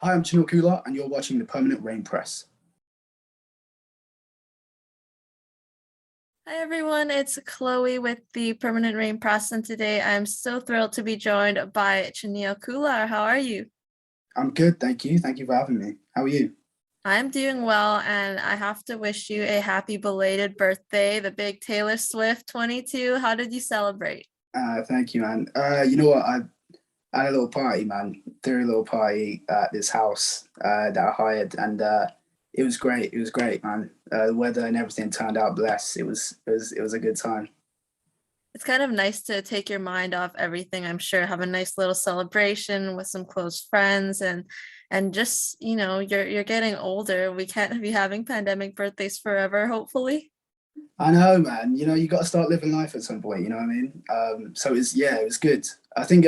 Hi, I'm Chaneil Kular, and you're watching the Permanent Rain Press. Hi everyone, it's Chloe with the Permanent Rain Press, and today I'm so thrilled to be joined by Chaneil Kular. How are you? I'm good, thank you. Thank you for having me. How are you? I'm doing well, and I have to wish you a happy belated birthday, the big Taylor Swift 22. How did you celebrate? Thank you, man. You know what? I had a little party, man. Threw a little party at this house that I hired, and it was great. It was great, man. The weather and everything turned out blessed. It was a good time. It's kind of nice to take your mind off everything, I'm sure. Have a nice little celebration with some close friends and just, you're getting older. We can't be having pandemic birthdays forever, hopefully. I know, man. You got to start living life at some point. You know what I mean? So it was good. I think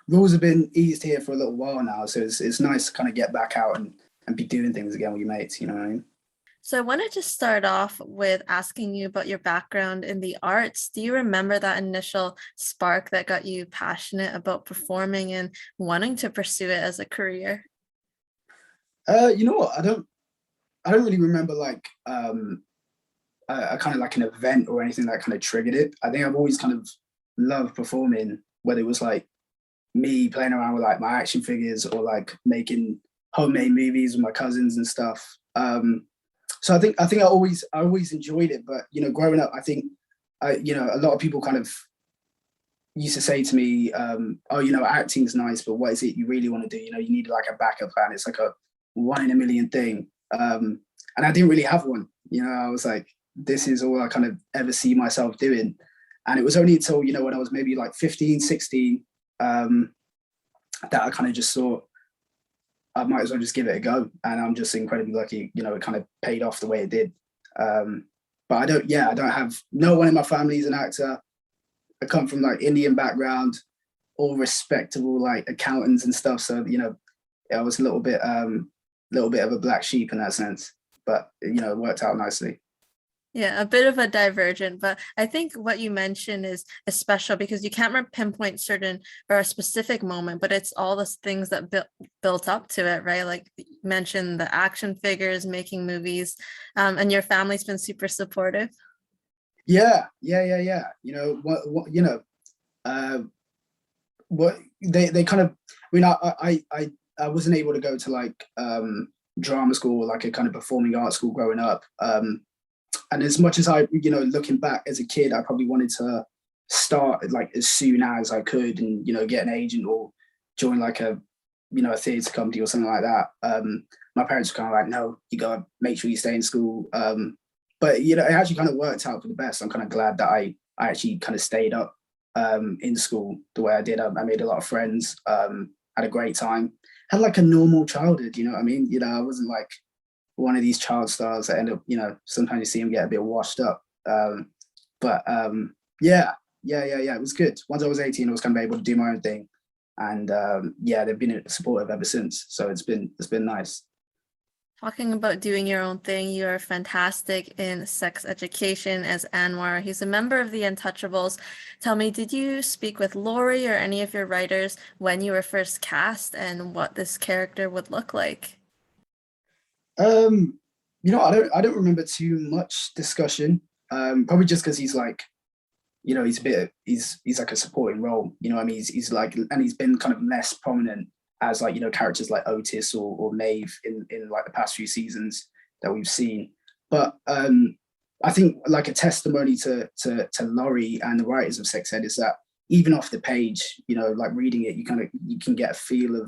rules have been eased here for a little while now, so it's nice to kind of get back out and be doing things again with your mates. You know what I mean? So I wanted to start off with asking you about your background in the arts. Do you remember that initial spark that got you passionate about performing and wanting to pursue it as a career? You know what? I don't really remember like a kind of like an event or anything that kind of triggered it. I think I've always kind of loved performing, whether it was like me playing around with like my action figures or like making homemade movies with my cousins and stuff. So I think I always enjoyed it, but growing up, I think a lot of people kind of used to say to me, "Oh, acting's nice, but what is it you really want to do? You need like a backup plan. It's like a one in a million thing." And I didn't really have one. I was like, this is all I kind of ever see myself doing. And it was only until when I was maybe like 15, 16, that I kind of just thought I might as well just give it a go. And I'm just incredibly lucky, it kind of paid off the way it did. But I don't have no one in my family is an actor. I come from like Indian background, all respectable like accountants and stuff. So I was a little bit of a black sheep in that sense. But it worked out nicely. Yeah, a bit of a divergent, but I think what you mentioned is special because you can't pinpoint certain or a specific moment, but it's all the things that built up to it, right? Like you mentioned the action figures, making movies, and your family's been super supportive. Yeah. Uh, what they kind of. I mean, I wasn't able to go to like drama school or like a kind of performing arts school growing up. And as much as I, looking back as a kid, I probably wanted to start like as soon as I could and, get an agent or join like a theatre company or something like that. My parents were kind of like, no, you got to make sure you stay in school. But, it actually kind of worked out for the best. I'm kind of glad that I actually kind of stayed up in school the way I did. I made a lot of friends, had a great time, had like a normal childhood, you know what I mean? I wasn't like, one of these child stars that end up, sometimes you see him get a bit washed up. But yeah, it was good. Once I was 18, I was kind of able to do my own thing, and they've been supportive ever since. So it's been nice. Talking about doing your own thing, you are fantastic in sex education as Anwar. He's a member of the Untouchables. Tell me, did you speak with Laurie or any of your writers when you were first cast and what this character would look like? I don't remember too much discussion. Probably just because he's like, he's like a supporting role. I mean, he's like, and he's been kind of less prominent as like characters like Otis or Maeve in like the past few seasons that we've seen. But I think like a testimony to Laurie and the writers of Sex Ed is that even off the page, like reading it, you can get a feel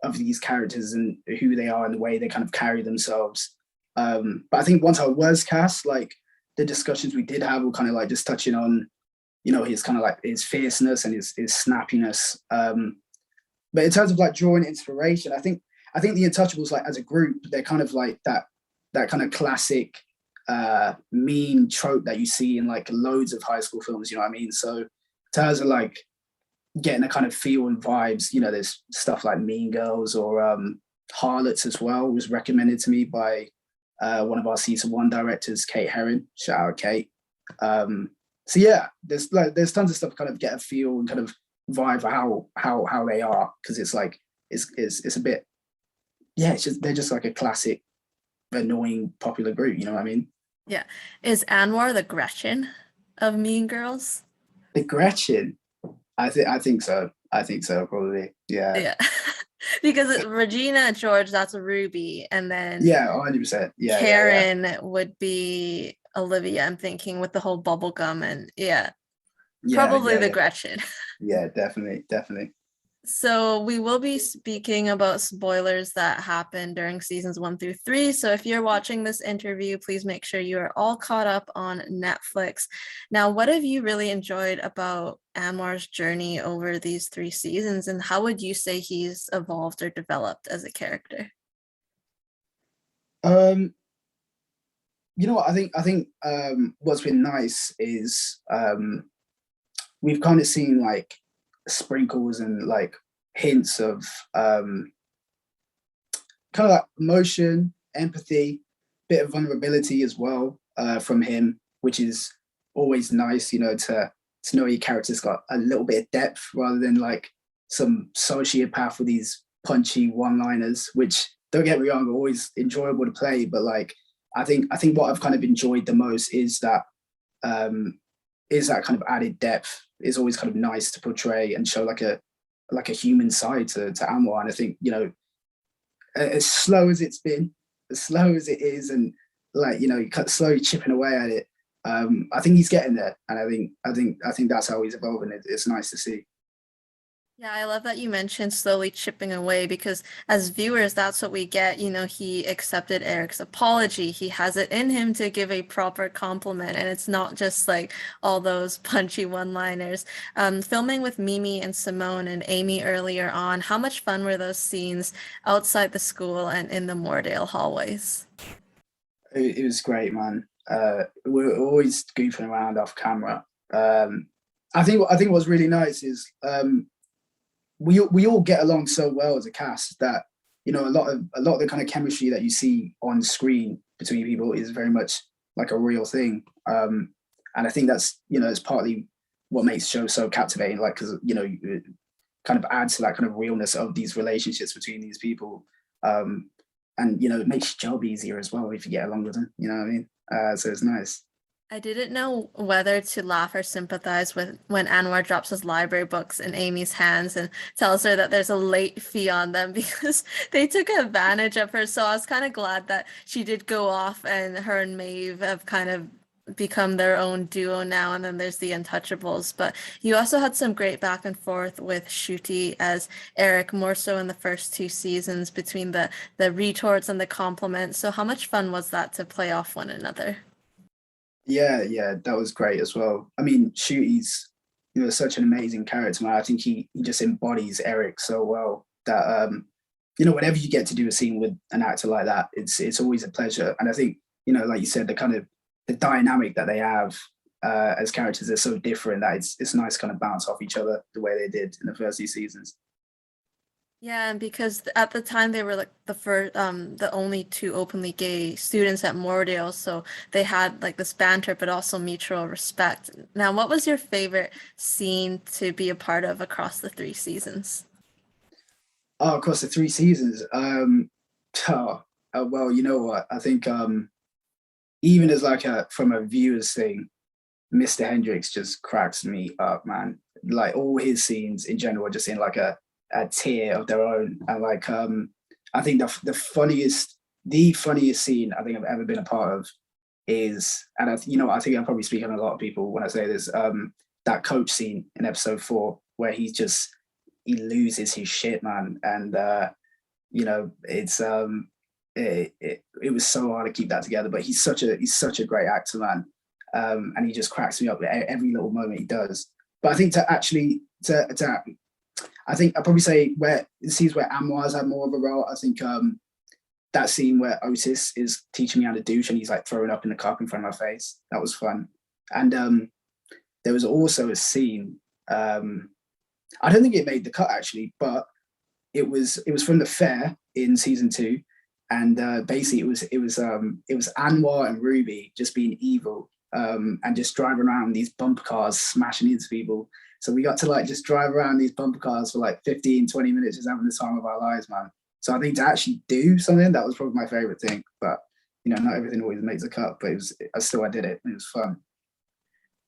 of these characters and who they are and the way they kind of carry themselves. But I think once I was cast, like the discussions we did have were kind of like just touching on, his kind of like his fierceness and his snappiness. But in terms of like drawing inspiration, I think the Untouchables, like as a group, they're kind of like that kind of classic mean trope that you see in like loads of high school films. You know what I mean? So in terms of like getting a kind of feel and vibes, there's stuff like Mean Girls or Harlots as well was recommended to me by one of our season one directors, Kate Herron. Shout out Kate. So yeah, there's tons of stuff to kind of get a feel and kind of vibe for how they are, because it's like it's a bit yeah, it's just they're just like a classic annoying popular group, you know what I mean? Yeah. Is Anwar the Gretchen of Mean Girls? The Gretchen, I think so. I think so, probably. Yeah. Yeah. Because Regina George, that's Ruby, and then Yeah, 100%. Yeah, yeah, yeah. Karen would be Olivia, I'm thinking, with the whole bubblegum and yeah, Yeah, probably yeah, the yeah. Gretchen. Yeah, definitely, definitely. So we will be speaking about spoilers that happen during seasons 1 through 3. So if you're watching this interview, please make sure you are all caught up on Netflix. Now, what have you really enjoyed about Anwar's journey over these 3 seasons, and how would you say he's evolved or developed as a character? Um, you know what, I think what's been nice is we've kind of seen like sprinkles and like hints of kind of like emotion, empathy, bit of vulnerability as well from him, which is always nice, you know, to know your character's got a little bit of depth rather than like some sociopath with these punchy one-liners, which don't get me wrong, are always enjoyable to play. But like I think what I've kind of enjoyed the most um is that kind of added depth. Is always kind of nice to portray and show like a human side to Anwar. And I think, you know, as slow as it's been, as slow as it is, and like, you know, slowly chipping away at it. I think he's getting there, and I think that's how he's evolving. It's nice to see. Yeah, I love that you mentioned slowly chipping away because as viewers, that's what we get. You know, he accepted Eric's apology. He has it in him to give a proper compliment, and it's not just like all those punchy one-liners. Filming with Mimi and Simone and Amy earlier on, how much fun were those scenes outside the school and in the Mordale hallways? It was great, man. We're always goofing around off camera. I think what's really nice is we all get along so well as a cast that, you know, a lot of the kind of chemistry that you see on screen between people is very much like a real thing. And I think that's, you know, it's partly what makes the show so captivating, like, because, you know, it kind of adds to that kind of realness of these relationships between these people. And, you know, it makes your job easier as well if you get along with them, you know what I mean? So it's nice. I didn't know whether to laugh or sympathize with when Anwar drops his library books in Amy's hands and tells her that there's a late fee on them because they took advantage of her. So I was kind of glad that she did go off and her and Maeve have kind of become their own duo now. And then there's the Untouchables. But you also had some great back and forth with Shooty as Eric, more so in the first 2 seasons between the retorts and the compliments. So how much fun was that to play off one another? Yeah, yeah, that was great as well. I mean, Shooty's, you know, such an amazing character, man. I think he just embodies Eric so well that you know, whenever you get to do a scene with an actor like that, it's always a pleasure. And I think, you know, like you said, the kind of the dynamic that they have as characters are so different that it's nice to kind of bounce off each other the way they did in the first 2 seasons. Yeah, and because at the time they were like the only 2 openly gay students at Mordale, so they had like this banter, but also mutual respect. Now, what was your favorite scene to be a part of across the 3 seasons? Oh, across the 3 seasons. Oh, well, you know what? I think even as like a from a viewer's thing, Mr. Hendricks just cracks me up, man. Like all his scenes in general are just in like a tier of their own. And like I think the funniest scene I think I've ever been a part of is, and you know, I think I'm probably speaking on a lot of people when I say this, that coach scene in episode 4 where he loses his shit, man. And you know, it was so hard to keep that together, but he's such a great actor, man. And he just cracks me up at every little moment he does. But I think to I think I'd probably say where it seems where Anwar's had more of a role. I think that scene where Otis is teaching me how to douche and he's like throwing up in the cup in front of my face. That was fun. And there was also a scene. I don't think it made the cut actually, but it was from the fair in season 2, and basically it was Anwar and Ruby just being evil and just driving around these bumper cars, smashing into people. So we got to like just drive around these bumper cars for like 15, 20 minutes, just having the time of our lives, man. So I think to actually do something, that was probably my favorite thing. But you know, not everything always makes a cut. But I did it. It was fun.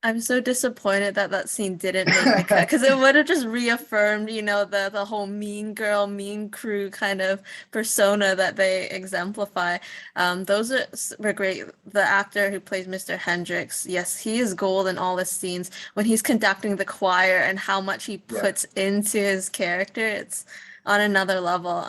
I'm so disappointed that that scene didn't make the cut because it would have just reaffirmed, the whole mean girl, mean crew kind of persona that they exemplify. Were great. The actor who plays Mr. Hendricks, yes, he is gold in all the scenes when he's conducting the choir and how much he Yeah, puts into his character. It's on another level.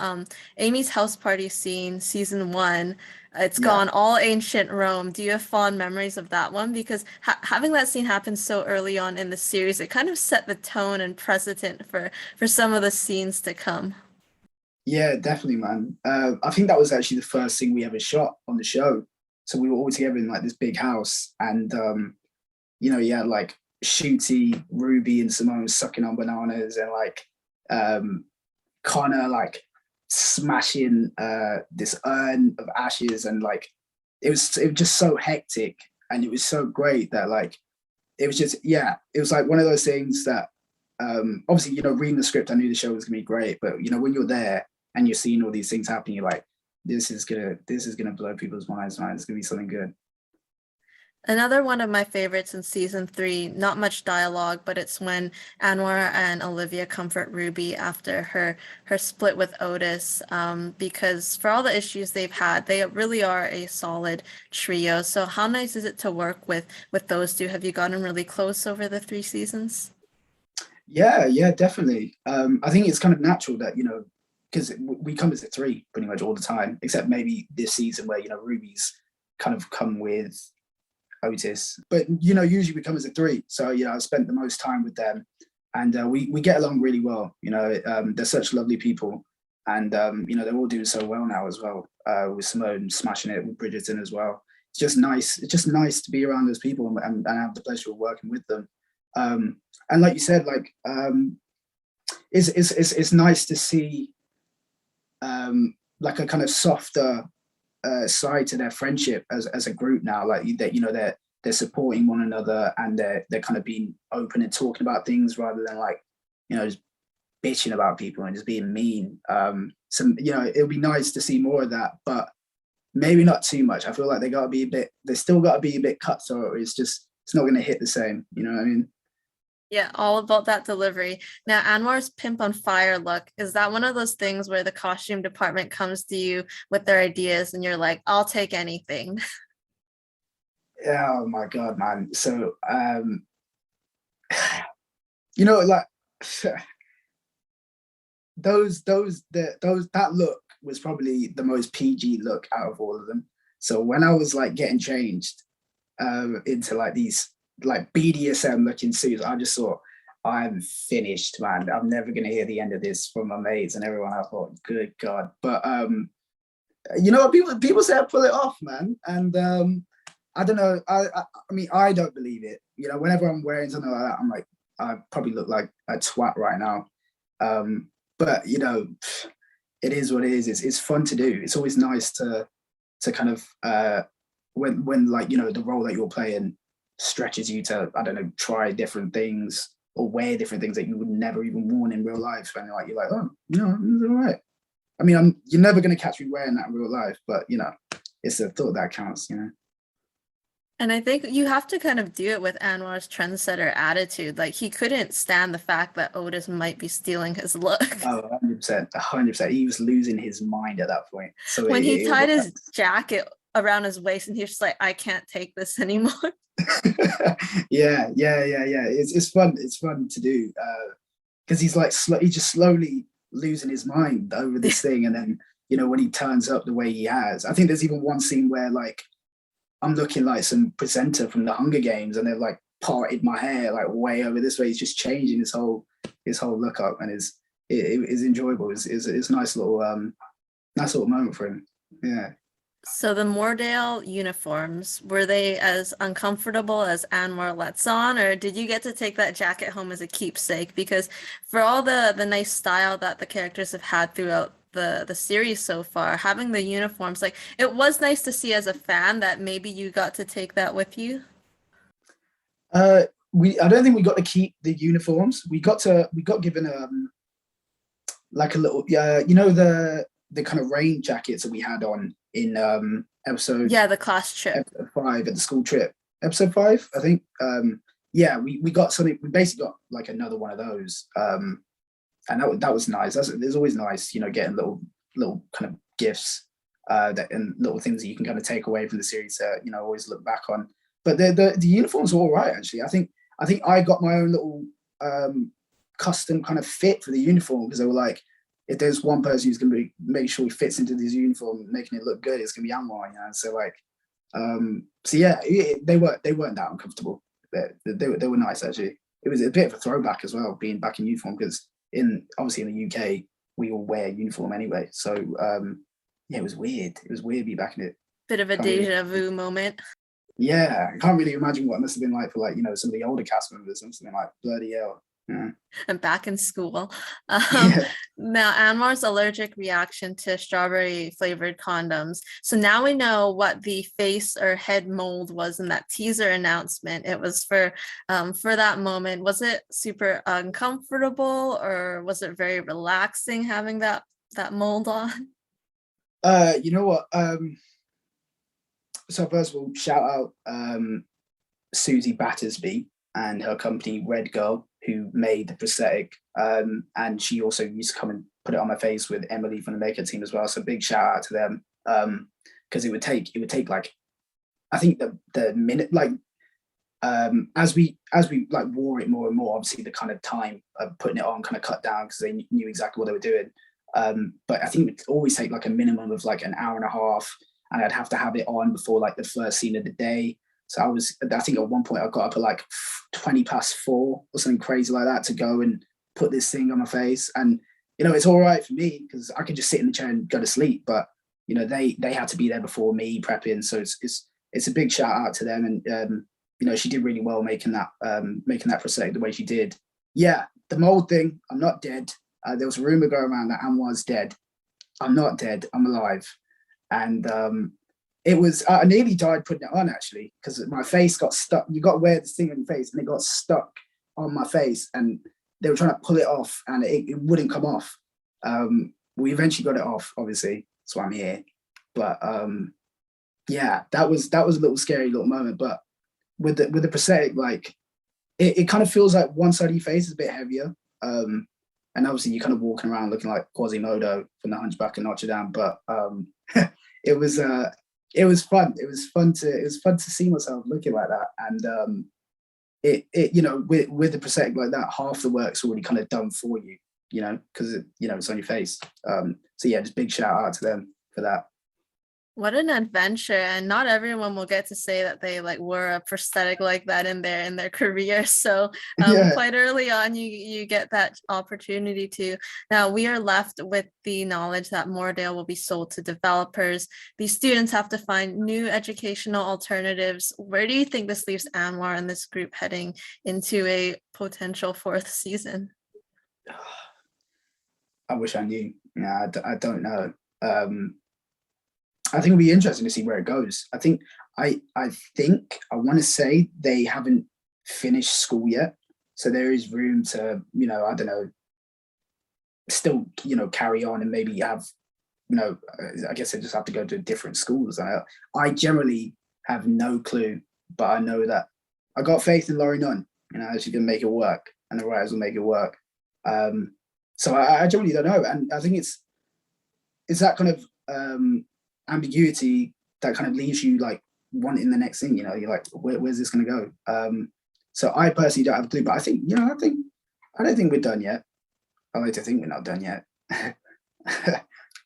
Amy's house party scene, season one. It's yeah. gone all ancient Rome. Do you have fond memories of that one? Because having that scene happen so early on in the series, it kind of set the tone and precedent for some of the scenes to come. Yeah, definitely, man. I think that was actually the first thing we ever shot on the show. So we were all together in like this big house, and you know, you had like Shooty, Ruby, and Simone sucking on bananas, and like Connor like smashing this urn of ashes, and like it was just so hectic, and it was so great that like it was just, yeah, it was like one of those things that obviously, you know, reading the script, I knew the show was gonna be great, but you know, when you're there and you're seeing all these things happen, you're like, this is gonna blow people's minds, man. It's gonna be something good. Another one of my favorites in season three, not much dialogue, but it's when Anwar and Olivia comfort Ruby after her split with Otis, because for all the issues they've had, they really are a solid trio. So how nice is it to work with those two? Have you gotten really close over the 3 seasons? Yeah, yeah, definitely. I think it's kind of natural that, you know, because we come as a three pretty much all the time, except maybe this season where, you know, Ruby's kind of come with Otis, but you know, usually we come as a three. So you know, I've spent the most time with them, and we get along really well. You know, they're such lovely people, and you know, they're all doing so well now as well. With Simone smashing it, with Bridgerton as well. It's just nice. It's just nice to be around those people and have the pleasure of working with them. And like you said, like it's nice to see like a kind of softer side to their friendship as a group now. Like that, you know, they're supporting one another, and they're kind of being open and talking about things rather than like, you know, just bitching about people and just being mean. So you know, it'll be nice to see more of that, but maybe not too much. I feel like they still got to be a bit cutthroat. It's not going to hit the same. You know what I mean? Yeah, all about that delivery. Now, Anwar's Pimp on Fire look, is that one of those things where the costume department comes to you with their ideas and you're like, I'll take anything? Oh my god, man. So you know, like that look was probably the most PG look out of all of them. So when I was like getting changed into like these like BDSM looking suits, I just thought, I'm finished, man. I'm never gonna hear the end of this from my mates and everyone. I thought, good God. But you know, people say I pull it off, man. And I don't know. I mean, I don't believe it. You know, whenever I'm wearing something like that, I'm like, I probably look like a twat right now. But you know, it is what it is. It's fun to do. It's always nice to kind of when like, you know, the role that you're playing stretches you to, I don't know, try different things or wear different things that you would never even worn in real life. And like you're like, oh, you know, it's all right. I mean, you're never gonna catch me wearing that in real life, but you know, it's the thought that counts, you know. And I think you have to kind of do it with Anwar's trendsetter attitude. Like he couldn't stand the fact that Otis might be stealing his look. Oh, 100%, 100%. He was losing his mind at that point. So When he it tied his jacket around his waist and he was just like, I can't take this anymore. yeah, yeah, yeah, yeah. It's fun. It's fun to do because he's like he's just slowly losing his mind over this thing, and then you know when he turns up the way he has. I think there's even one scene where like I'm looking like some presenter from the Hunger Games, and they've like parted my hair like way over this way. He's just changing his whole look up, and it's enjoyable. It's a nice little moment for him. Yeah. So the Mordale uniforms, were they as uncomfortable as Anwar lets on, or did you get to take that jacket home as a keepsake? Because for all the nice style that the characters have had throughout the series so far, having the uniforms, like it was nice to see as a fan that maybe you got to take that with you. I don't think we got to keep the uniforms. We got given like a little, you know, the kind of rain jackets that we had on in episode the class trip. episode 5 at the school trip. Episode 5, I think. Yeah, we got something. We basically got like another one of those, and that was nice. It's always nice, you know, getting little kind of gifts and little things that you can kind of take away from the series to, you know, always look back on. But the uniforms were all right, actually. I think I got my own little custom kind of fit for the uniform, because they were like, if there's one person who's going to make sure he fits into this uniform, making it look good, it's going to be Anwar, you know. So like, so yeah, they weren't that uncomfortable. They were nice, actually. It was a bit of a throwback as well, being back in uniform, because obviously in the UK we all wear uniform anyway. So yeah, it was weird. It was weird to be back in it. Bit of a deja vu moment. Yeah, I can't really imagine what it must have been like for, like, you know, some of the older cast members and something like, bloody hell. Yeah. And back in school. Yeah. Now, Anwar's allergic reaction to strawberry flavored condoms. So now we know what the face or head mold was in that teaser announcement. It was for that moment. Was it super uncomfortable, or was it very relaxing having that mold on? You know what? So first of all, shout out Susie Battersby and her company Red Girl, who made the prosthetic, and she also used to come and put it on my face with Emily from the makeup team as well. So big shout out to them, because it would take like, I think the minute, like, as we like wore it more and more, obviously the kind of time of putting it on kind of cut down, because they knew exactly what they were doing. But I think it would always take like a minimum of like an hour and a half, and I'd have to have it on before like the first scene of the day. So I think at one point I got up at like 20 past 4 or something crazy like that to go and put this thing on my face. And, you know, it's all right for me because I could just sit in the chair and go to sleep. But, you know, they had to be there before me prepping. So it's a big shout out to them. And, you know, she did really well making that prosthetic the way she did. Yeah, the mold thing, I'm not dead. There was a rumor going around that Anwar's dead. I'm not dead, I'm alive. And it was, I nearly died putting it on, actually, because my face got stuck. You got to wear this thing on your face, and it got stuck on my face, and they were trying to pull it off, and it wouldn't come off. We eventually got it off, obviously, that's why I'm here. But yeah, that was a little scary little moment. But with the prosthetic, like, it kind of feels like one side of your face is a bit heavier. And obviously you're kind of walking around looking like Quasimodo from The Hunchback of Notre Dame. But it was fun. It was fun to see myself looking like that. And it you know, with the prosthetic like that, half the work's already kind of done for you, you know, because you know, it's on your face. So yeah, just big shout out to them for that. What an adventure. And not everyone will get to say that they like wore a prosthetic like that in their career. So Yeah. Quite early on, you get that opportunity to. Now we are left with the knowledge that Mordale will be sold to developers. These students have to find new educational alternatives. Where do you think this leaves Anwar and this group heading into a potential 4th season? I wish I knew. Yeah, I don't know. I think it'll be interesting to see where it goes. I think I want to say they haven't finished school yet, so there is room to, you know, I don't know, still, you know, carry on and maybe have, you know, I guess they just have to go to different schools. I generally have no clue, but I know that I got faith in Laurie Nunn. You know, she's gonna make it work, and the writers will make it work. So I generally don't know, and I think it's that kind of ambiguity that kind of leaves you like wanting the next thing. You know, you're like, where's this going to go? So I personally don't have a clue, but I think, you know, I don't think we're done yet. I like to think we're not done yet.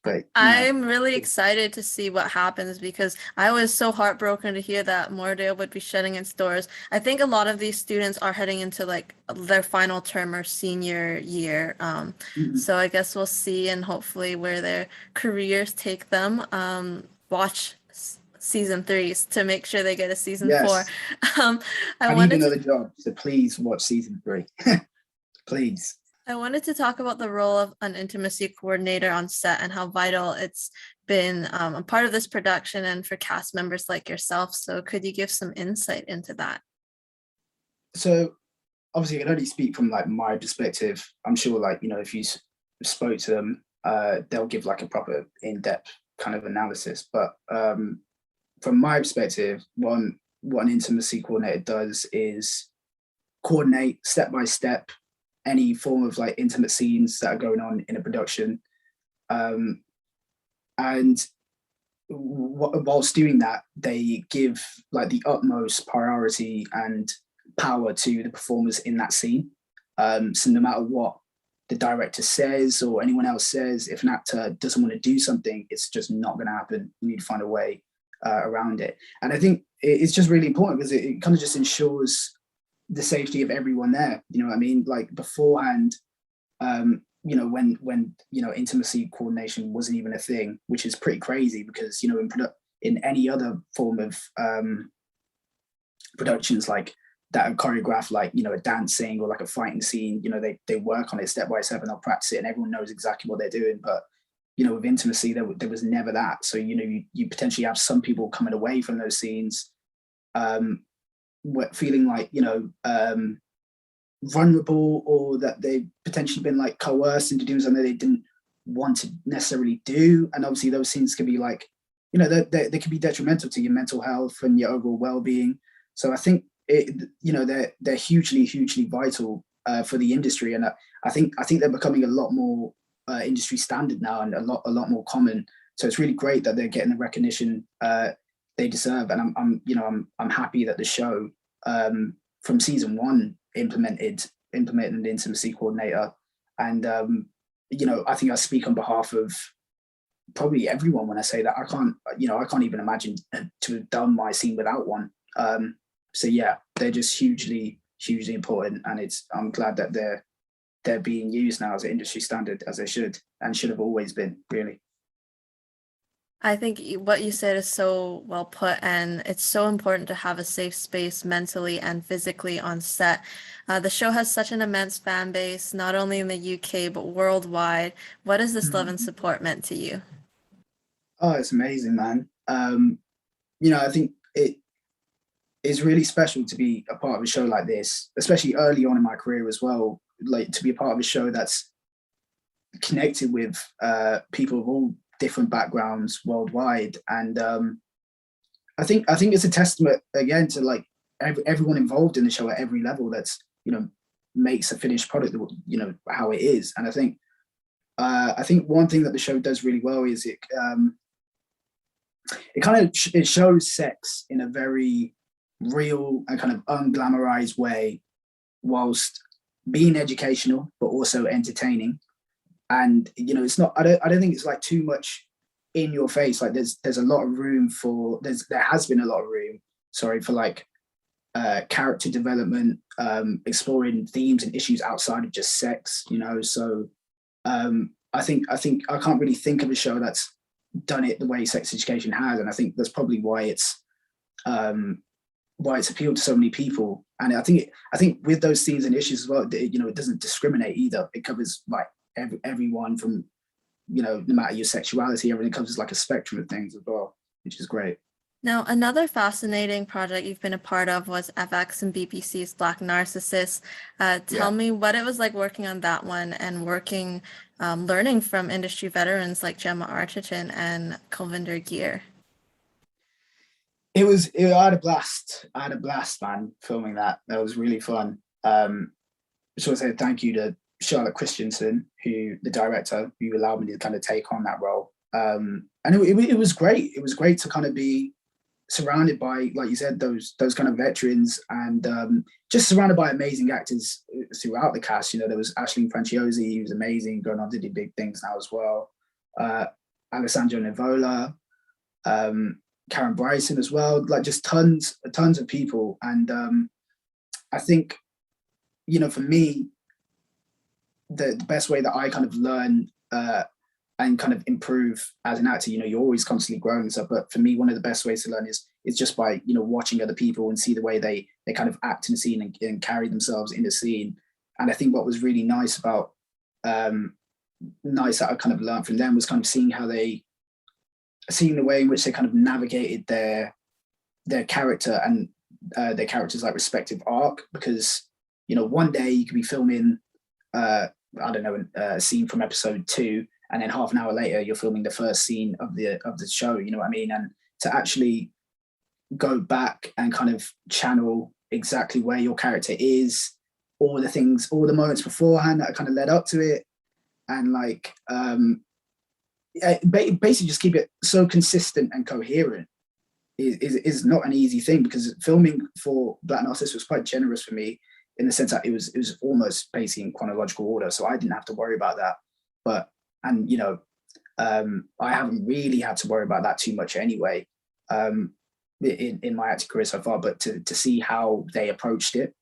But I'm really excited to see what happens, because I was so heartbroken to hear that Mordale would be shutting its doors. I think a lot of these students are heading into like their final term or senior year. So I guess we'll see, and hopefully where their careers take them. Watch season 3 to make sure they get a season 4. I need another job, so please watch season 3. Please. I wanted to talk about the role of an intimacy coordinator on set and how vital it's been a part of this production and for cast members like yourself. So could you give some insight into that? So obviously I can only speak from like my perspective. I'm sure, like, you know, if you spoke to them, they'll give like a proper in-depth kind of analysis. But from my perspective, what an intimacy coordinator does is coordinate step by step any form of like intimate scenes that are going on in a production, and whilst doing that, they give like the utmost priority and power to the performers in that scene. So no matter what the director says or anyone else says, if an actor doesn't want to do something, it's just not going to happen. You need to find a way around it. And I think it's just really important because it kind of just ensures the safety of everyone there. You know what I mean? Like beforehand, you know, when you know, intimacy coordination wasn't even a thing, which is pretty crazy because, you know, in any other form of productions like that are choreographed, like, you know, a dancing or like a fighting scene, you know, they work on it step by step and they'll practice it and everyone knows exactly what they're doing. But, you know, with intimacy, there was never that. So, you know, you potentially have some people coming away from those scenes feeling like, you know, vulnerable, or that they've potentially been like coerced into doing something they didn't want to necessarily do. And obviously those scenes can be like, you know, they can be detrimental to your mental health and your overall well-being. So I think you know, they're hugely vital for the industry, and I think they're becoming a lot more industry standard now and a lot more common. So it's really great that they're getting the recognition they deserve. And I'm happy that the show from season 1 implemented an intimacy coordinator. And you know, I think I speak on behalf of probably everyone when I say that I can't even imagine to have done my scene without one. So yeah, they're just hugely important, and I'm glad that they're being used now as an industry standard, as they should have always been, really. I think what you said is so well put, and it's so important to have a safe space mentally and physically on set. The show has such an immense fan base, not only in the UK, but worldwide. What has this love and support meant to you? Oh, it's amazing, man. You know, I think it is really special to be a part of a show like this, especially early on in my career as well, like to be a part of a show that's connected with people of all different backgrounds worldwide. And I think it's a testament again to like everyone involved in the show at every level that's, you know, makes a finished product, you know, how it is. And I think one thing that the show does really well is it it shows sex in a very real and kind of unglamorized way, whilst being educational but also entertaining. And you know, it's not, I don't think it's like too much in your face. Like there's a lot of room for, there has been a lot of room, sorry, for like character development, exploring themes and issues outside of just sex, you know. So I think I can't really think of a show that's done it the way Sex Education has, and I think that's probably why it's appealed to so many people. And I think with those themes and issues as well, you know, it doesn't discriminate either. It covers like everyone from, you know, no matter your sexuality, everything covers like a spectrum of things as well, which is great. Now, another fascinating project you've been a part of was FX and BBC's Black Narcissus. Tell me what it was like working on that one and learning from industry veterans like Gemma Arterton and Kulvinder Gier. I had a blast, man, filming that. That was really fun. Just want to say thank you to Charlotte Christensen, the director, who allowed me to kind of take on that role. And it was great. It was great to kind of be surrounded by, like you said, those kind of veterans, and just surrounded by amazing actors throughout the cast. You know, there was Aisling Franciosi, who was amazing, going on to do big things now as well. Alessandro Nivola, Karen Bryson as well, like just tons of people. And I think, you know, for me, the best way that I kind of learn and kind of improve as an actor, you know, you're always constantly growing and stuff. But for me, one of the best ways to learn is just by, you know, watching other people and see the way they kind of act in a scene and carry themselves in a scene. And I think what was really nice that I kind of learned from them was kind of seeing the way in which they kind of navigated their character and their characters' like respective arc. Because, you know, one day you could be filming I don't know, a scene from episode 2, and then half an hour later you're filming the first scene of the show, you know what I mean? And to actually go back and kind of channel exactly where your character is, all the things, all the moments beforehand that kind of led up to it, and like basically just keep it so consistent and coherent is not an easy thing, because filming for Black Narcissus was quite generous for me in the sense that it was almost basically in chronological order, so I didn't have to worry about that. But and you know, I haven't really had to worry about that too much anyway, in my acting career so far. But to see how they approached it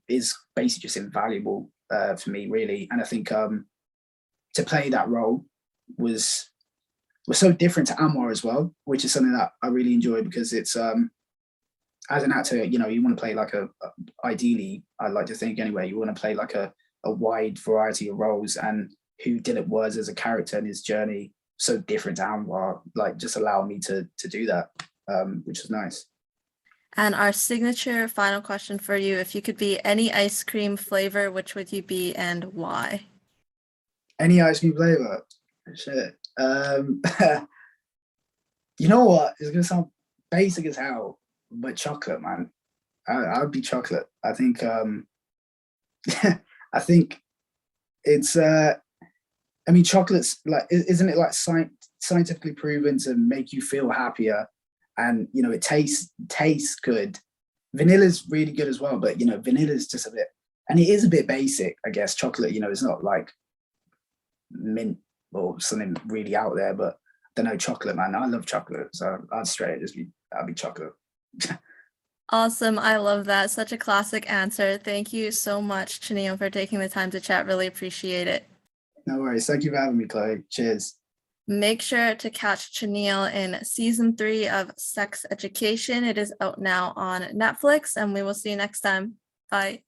is basically just invaluable for me, really. And I think to play that role was so different to Anwar as well, which is something that I really enjoy, because it's as an actor, you know, you want to play like ideally, I like to think anyway, you want to play like a wide variety of roles, and who Dilip was as a character and his journey so different to Anwar, like just allowed me to do that, which is nice. And our signature final question for you: if you could be any ice cream flavor, which would you be and why? Any ice cream flavor? Shit. You know what? It's gonna sound basic as hell, but chocolate, man. I would be chocolate. I think I think it's I mean, chocolate's like, isn't it like scientifically proven to make you feel happier, and you know, it tastes good. Vanilla's really good as well, but you know, vanilla's just a bit, and it is a bit basic, I guess. Chocolate, you know, it's not like mint or something really out there, but I don't know, chocolate, man. I love chocolate, so I'd be chocolate. Awesome. I love that. Such a classic answer. Thank you so much, Chaneil, for taking the time to chat. Really appreciate it. No worries. Thank you for having me, Chloe. Cheers. Make sure to catch Chaneil in season 3 of Sex Education. It is out now on Netflix, and we will see you next time. Bye.